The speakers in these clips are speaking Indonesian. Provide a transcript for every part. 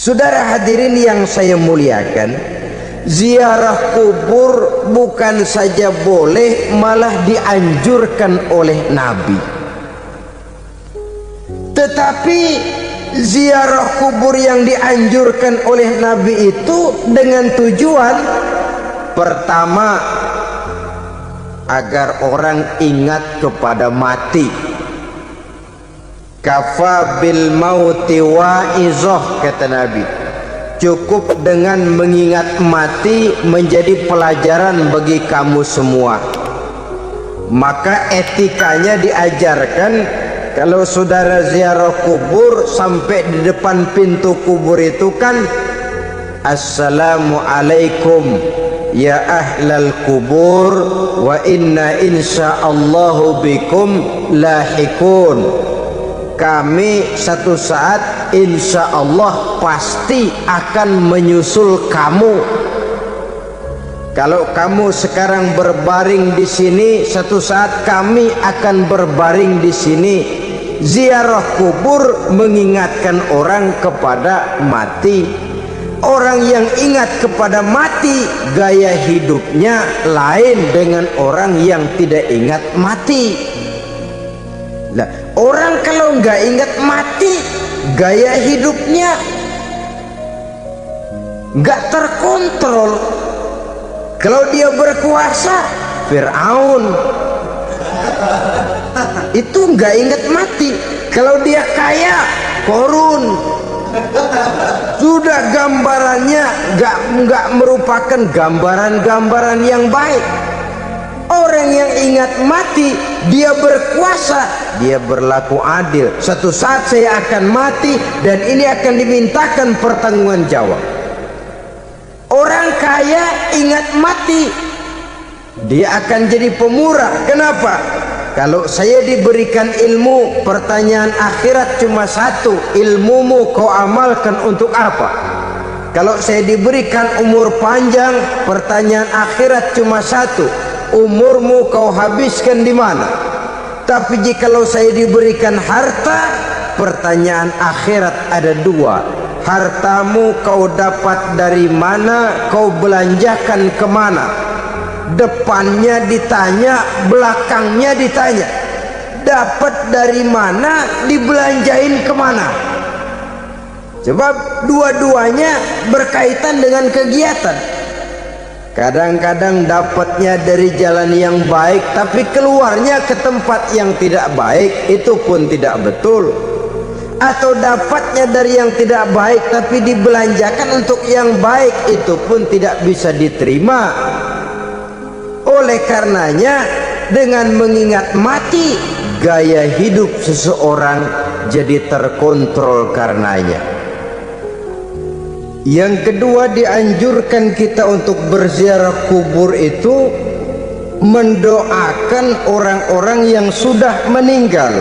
Saudara hadirin yang saya muliakan, ziarah kubur bukan saja boleh, malah dianjurkan oleh Nabi. Tetapi ziarah kubur yang dianjurkan oleh Nabi itu dengan tujuan pertama, agar orang ingat kepada mati. Kafa bil mauti wa'izah, kata Nabi. Cukup dengan mengingat mati menjadi pelajaran bagi kamu semua. Maka etikanya diajarkan, kalau saudara ziarah kubur sampai di depan pintu kubur itu kan, Assalamualaikum ya ahlal kubur wa inna insyaallahu bikum lahikun. Kami satu saat insya Allah pasti akan menyusul kamu. Kalau kamu sekarang berbaring di sini, satu saat kami akan berbaring di sini. Ziarah kubur mengingatkan orang kepada mati. Orang yang ingat kepada mati, gaya hidupnya lain dengan orang yang tidak ingat mati. Nah, orang kalau nggak ingat mati, gaya hidupnya nggak terkontrol. Kalau dia berkuasa, Fir'aun, itu nggak ingat mati. Kalau dia kaya, Korun. Sudah gambarannya nggak merupakan gambaran-gambaran yang baik. Orang yang ingat mati, dia berkuasa, dia berlaku adil. Suatu saat saya akan mati dan ini akan dimintakan pertanggungan jawab. Orang kaya ingat mati, dia akan jadi pemurah. Kenapa? Kalau saya diberikan ilmu, pertanyaan akhirat cuma satu, ilmumu kau amalkan untuk apa? Kalau saya diberikan umur panjang, pertanyaan akhirat cuma satu, umurmu kau habiskan di mana? Tapi jikalau saya diberikan harta, pertanyaan akhirat ada dua, hartamu kau dapat dari mana, kau belanjakan kemana? Depannya ditanya, belakangnya ditanya. Dapat dari mana, dibelanjain kemana? Sebab dua-duanya berkaitan dengan kegiatan. Kadang-kadang dapatnya dari jalan yang baik, tapi keluarnya ke tempat yang tidak baik, itu pun tidak betul. Atau dapatnya dari yang tidak baik, tapi dibelanjakan untuk yang baik, itu pun tidak bisa diterima. Oleh karenanya, dengan mengingat mati, gaya hidup seseorang jadi terkontrol karenanya. Yang kedua, dianjurkan kita untuk berziarah kubur itu mendoakan orang-orang yang sudah meninggal.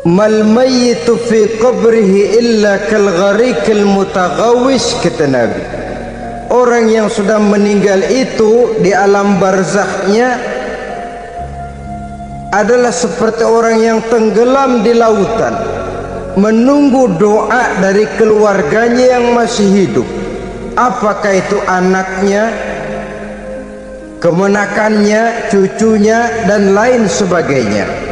Mal mayyitu fi qabrihi illa kal gharikil mutaghawis, kata Nabi. Orang yang sudah meninggal itu di alam barzakhnya adalah seperti orang yang tenggelam di lautan, menunggu doa dari keluarganya yang masih hidup. Apakah itu anaknya, kemenakannya, cucunya, dan lain sebagainya.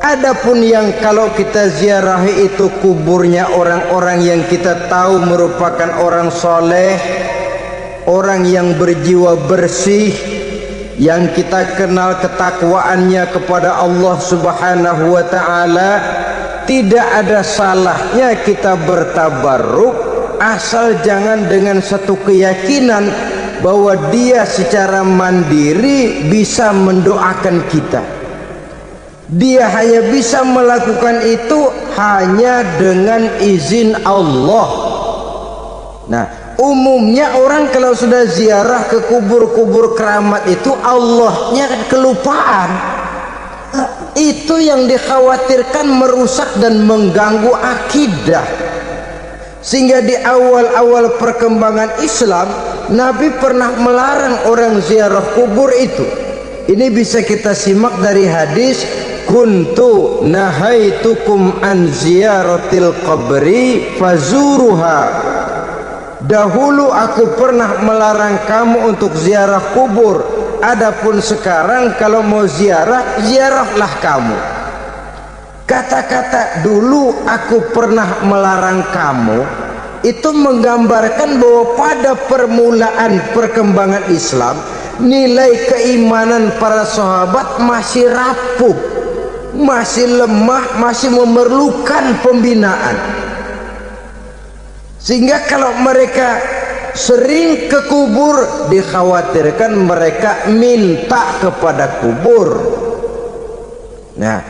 Adapun yang kalau kita ziarahi itu kuburnya orang-orang yang kita tahu merupakan orang soleh, orang yang berjiwa bersih, yang kita kenal ketakwaannya kepada Allah Subhanahu wa ta'ala, tidak ada salahnya kita bertabarruk, asal jangan dengan satu keyakinan bahwa dia secara mandiri bisa mendoakan kita. Dia hanya bisa melakukan itu hanya dengan izin Allah. Nah, umumnya orang kalau sudah ziarah ke kubur-kubur keramat itu, Allahnya kelupaan. Itu yang dikhawatirkan merusak dan mengganggu akidah. Sehingga di awal-awal perkembangan Islam, Nabi pernah melarang orang ziarah kubur itu. Ini bisa kita simak dari hadis kuntu nahaitukum an ziyaratil qabri fazuruha. Dahulu aku pernah melarang kamu untuk ziarah kubur, adapun sekarang kalau mau ziarah, ziarahlah kamu. Kata-kata dulu aku pernah melarang kamu itu menggambarkan bahwa pada permulaan perkembangan Islam, nilai keimanan para sahabat masih rapuh, masih lemah, masih memerlukan pembinaan. Sehingga kalau mereka sering ke kubur, dikhawatirkan mereka minta kepada kubur. Nah,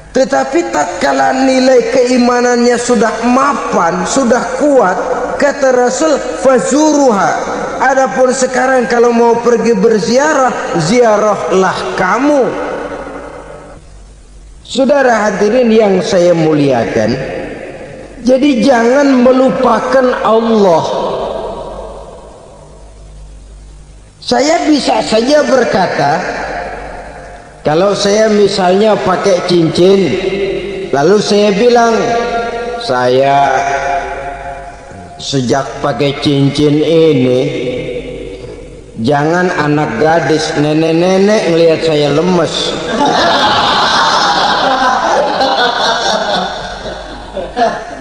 tetapi tatkala nilai keimanannya sudah mapan, sudah kuat, kata Rasul, fazuruha. Adapun sekarang kalau mau pergi berziarah, ziarahlah kamu. Saudara hadirin yang saya muliakan, jadi jangan melupakan Allah. Saya bisa saja berkata, kalau saya misalnya pakai cincin, lalu saya bilang, saya sejak pakai cincin ini, jangan anak gadis, nenek-nenek ngelihat saya lemes.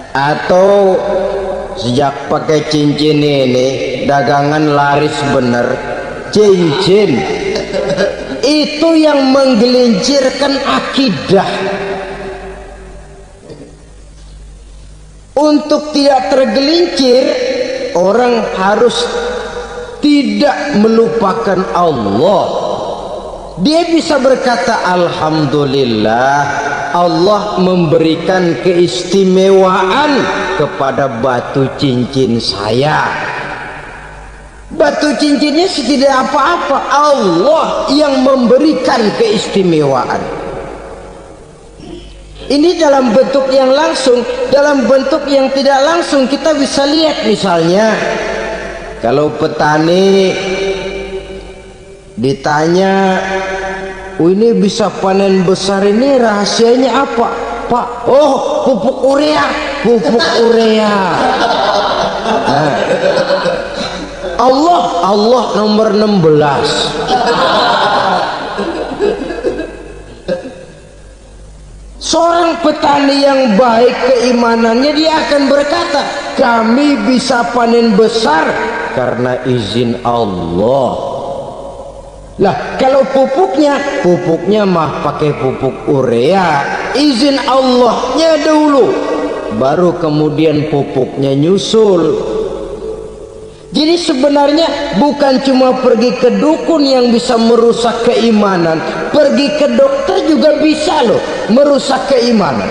Atau sejak pakai cincin ini, dagangan laris bener. Cincin itu yang menggelincirkan akidah. Untuk tidak tergelincir, orang harus tidak melupakan Allah. Dia bisa berkata, alhamdulillah, Allah memberikan keistimewaan kepada batu cincin saya. Batu cincinnya tidak apa-apa, Allah yang memberikan keistimewaan. Ini dalam bentuk yang langsung. Dalam bentuk yang tidak langsung kita bisa lihat, misalnya kalau petani ditanya, ini bisa panen besar ini rahasianya apa, Pak? Oh, pupuk urea. Pupuk urea. Nah, Allah nomor 16. Seorang petani yang baik keimanannya, dia akan berkata, kami bisa panen besar karena izin Allah. Lah, kalau pupuknya mah pakai pupuk urea, izin Allahnya dulu, baru kemudian pupuknya nyusul. Jadi sebenarnya bukan cuma pergi ke dukun yang bisa merusak keimanan, pergi ke dokter juga bisa loh merusak keimanan.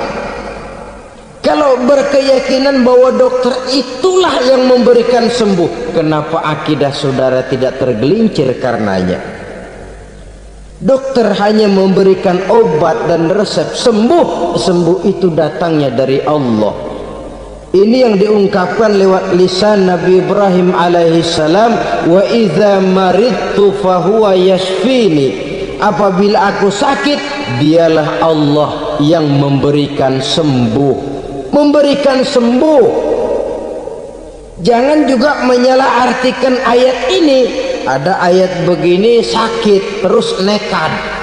Kalau berkeyakinan bahwa dokter itulah yang memberikan sembuh, kenapa akidah saudara tidak tergelincir karenanya? Dokter hanya memberikan obat dan resep sembuh, sembuh itu datangnya dari Allah. Ini yang diungkapkan lewat lisan Nabi Ibrahim alaihi salam, wa idza maridtu fahuwa yashfini. Apabila aku sakit, dialah Allah yang memberikan sembuh. Memberikan sembuh. Jangan juga menyalahartikan ayat ini. Ada ayat begini sakit terus nekat.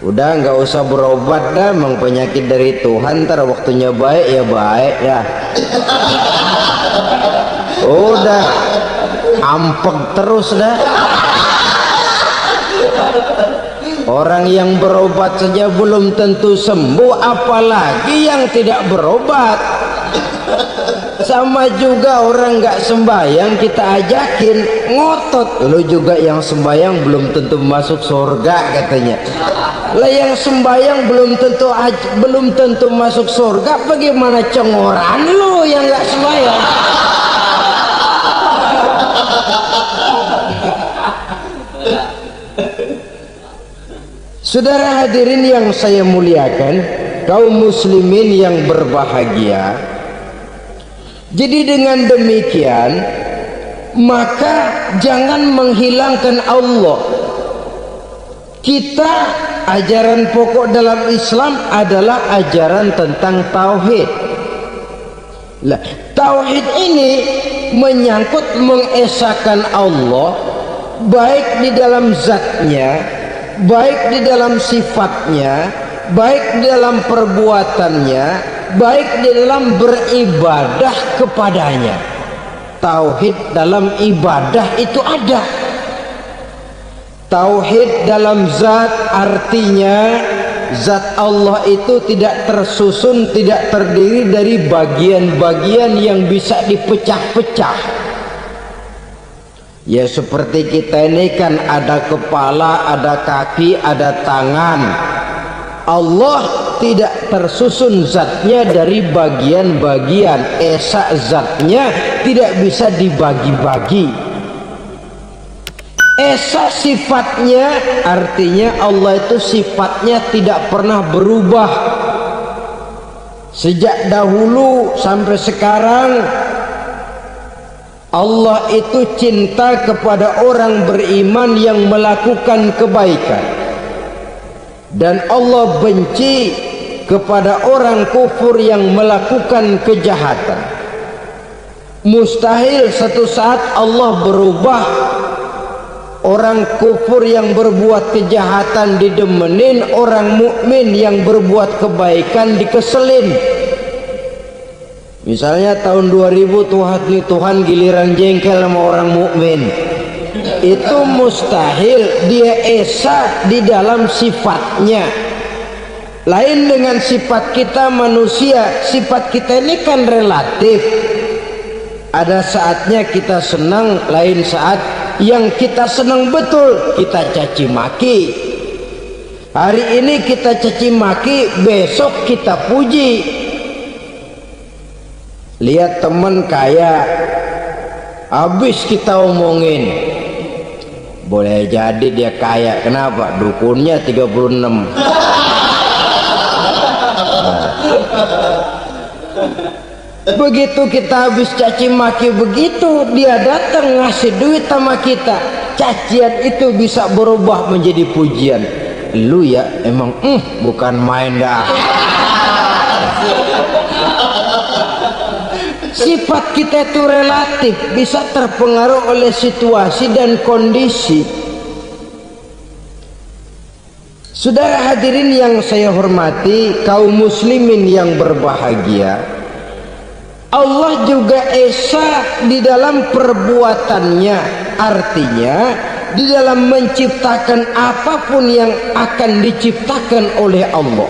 Udah nggak usah berobat dah, emang penyakit dari Tuhan, ntar waktunya baik ya baik ya. Udah ampeg terus dah. Orang yang berobat saja belum tentu sembuh, apalagi yang tidak berobat. Sama juga orang nggak sembahyang kita ajakin ngotot, lu juga yang sembahyang belum tentu masuk surga katanya. Lah yang sembahyang belum tentu masuk surga, bagaimana cengoran lu yang nggak sembahyang? Saudara hadirin yang saya muliakan, kaum muslimin yang berbahagia, jadi dengan demikian maka jangan menghilangkan Allah. Kita ajaran pokok dalam Islam adalah ajaran tentang tauhid. Lah, tauhid ini menyangkut mengesahkan Allah, baik di dalam zatnya, baik di dalam sifatnya, baik di dalam perbuatannya, baik di dalam beribadah kepadanya. Tauhid dalam ibadah itu ada. Tauhid dalam zat artinya zat Allah itu tidak tersusun, tidak terdiri dari bagian-bagian yang bisa dipecah-pecah. Ya seperti kita ini kan ada kepala, ada kaki, ada tangan. Allah tidak tersusun zatnya dari bagian-bagian. Esa zatnya tidak bisa dibagi-bagi. Esa sifatnya artinya Allah itu sifatnya tidak pernah berubah. Sejak dahulu sampai sekarang Allah itu cinta kepada orang beriman yang melakukan kebaikan, dan Allah benci kepada orang kufur yang melakukan kejahatan. Mustahil satu saat Allah berubah. Orang kufur yang berbuat kejahatan didemenin, orang mukmin yang berbuat kebaikan dikeselin. Misalnya tahun 2000 Tuhan giliran jengkel sama orang mukmin. Itu mustahil, dia esa di dalam sifatnya. Lain dengan sifat kita manusia. Sifat kita ini kan relatif. Ada saatnya kita senang, lain saat yang kita senang betul kita caci maki. Hari ini kita caci maki, besok kita puji. Lihat teman kaya, habis kita omongin, boleh jadi dia kaya. Kenapa? Dukunnya 36. Begitu kita habis caci maki begitu, dia datang ngasih duit sama kita. Cacian itu bisa berubah menjadi pujian. Lu ya emang bukan main dah. Sifat kita itu relatif, bisa terpengaruh oleh situasi dan kondisi. Saudara hadirin yang saya hormati, kaum muslimin yang berbahagia, Allah juga esa di dalam perbuatannya. Artinya di dalam menciptakan apapun yang akan diciptakan oleh Allah,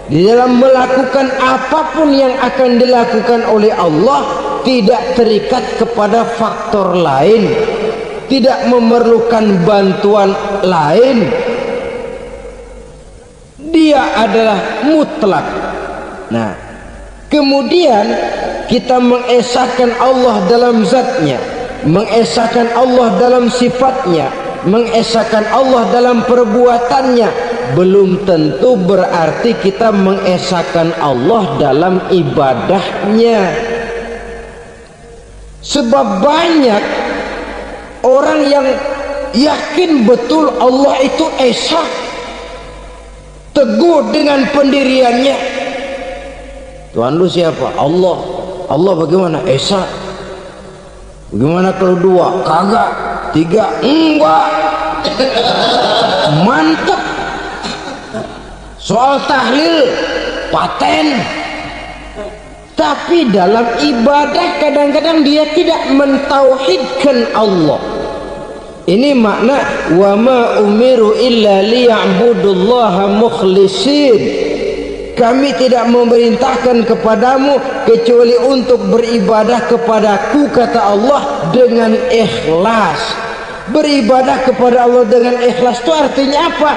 di dalam melakukan apapun yang akan dilakukan oleh Allah, tidak terikat kepada faktor lain, tidak memerlukan bantuan lain. Dia adalah mutlak. Nah, kemudian kita mengesahkan Allah dalam zatnya, mengesahkan Allah dalam sifatnya, mengesahkan Allah dalam perbuatannya. Belum tentu berarti kita mengesahkan Allah dalam ibadahnya. Sebab banyak orang yang yakin betul Allah itu esa, teguh dengan pendiriannya. Tuhan lu siapa? Allah. Allah bagaimana? Esa. Bagaimana kalau dua? Kagak. Tiga? Enggak. Mantap. Soal tahlil paten. Tapi dalam ibadah kadang-kadang dia tidak mentauhidkan Allah. Ini makna wa ma umiru illa liya'budullaha mukhlisin. Kami tidak memerintahkan kepadamu kecuali untuk beribadah kepadaku, kata Allah, dengan ikhlas. Beribadah kepada Allah dengan ikhlas itu artinya apa?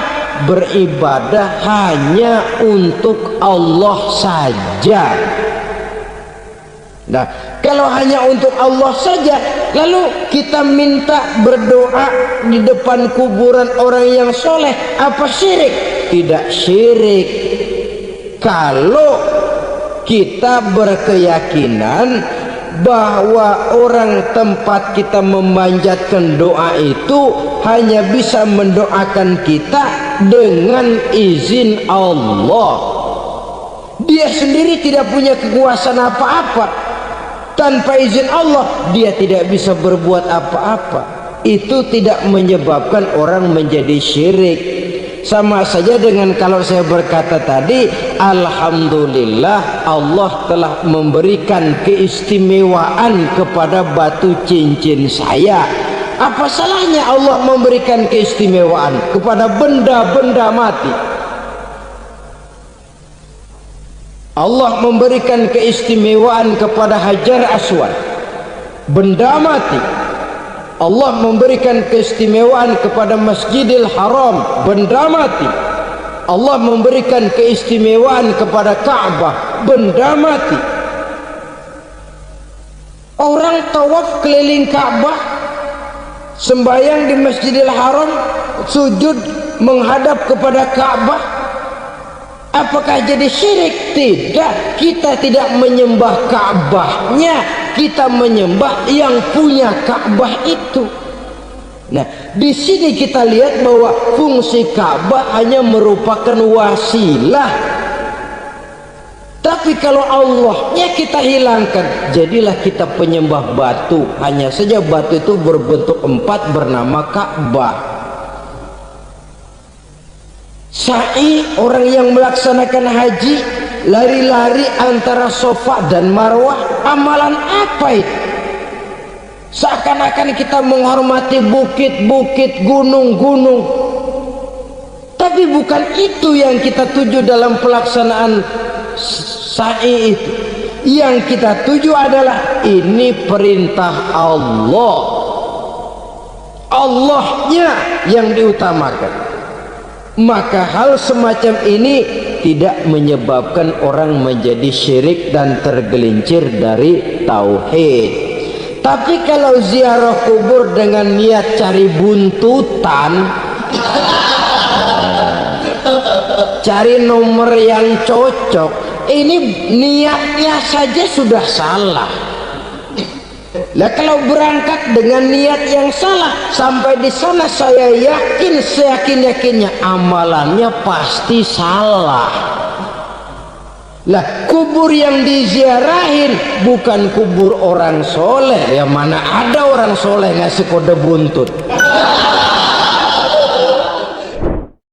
Beribadah hanya untuk Allah saja. Nah, kalau hanya untuk Allah saja, lalu kita minta berdoa di depan kuburan orang yang soleh, apa syirik? Tidak syirik. Kalau kita berkeyakinan bahwa orang tempat kita memanjatkan doa itu hanya bisa mendoakan kita dengan izin Allah. Dia sendiri tidak punya kekuasaan apa-apa. Tanpa izin Allah dia tidak bisa berbuat apa-apa. Itu tidak menyebabkan orang menjadi syirik. Sama saja dengan kalau saya berkata tadi, alhamdulillah Allah telah memberikan keistimewaan kepada batu cincin saya. Apa salahnya Allah memberikan keistimewaan kepada benda-benda mati? Allah memberikan keistimewaan kepada Hajar Aswad, benda mati. Allah memberikan keistimewaan kepada Masjidil Haram, benda mati. Allah memberikan keistimewaan kepada Ka'bah, benda mati. Orang tawaf keliling Ka'bah, sembahyang di Masjidil Haram, sujud menghadap kepada Ka'bah, apakah jadi syirik? Tidak, kita tidak menyembah Ka'bahnya, kita menyembah yang punya Ka'bah itu. Nah, di sini kita lihat bahwa fungsi Ka'bah hanya merupakan wasilah. Tapi kalau Allahnya kita hilangkan, jadilah kita penyembah batu. Hanya saja batu itu berbentuk 4 bernama Ka'bah. Sa'i, orang yang melaksanakan haji, lari-lari antara Safa dan Marwah, amalan apa itu? Seakan-akan kita menghormati bukit-bukit, gunung-gunung. Tapi bukan itu yang kita tuju dalam pelaksanaan sa'i itu. Yang kita tuju adalah ini perintah Allah, Allahnya yang diutamakan. Maka hal semacam ini tidak menyebabkan orang menjadi syirik dan tergelincir dari tauhid. Tapi kalau ziarah kubur dengan niat cari buntutan, cari nomor yang cocok, ini niatnya saja sudah salah. Lah kalau berangkat dengan niat yang salah, sampai di sana saya yakin, seyakin-yakinnya amalannya pasti salah. Lah kubur yang diziarahin bukan kubur orang soleh, ya mana ada orang soleh ngasih kode buntut.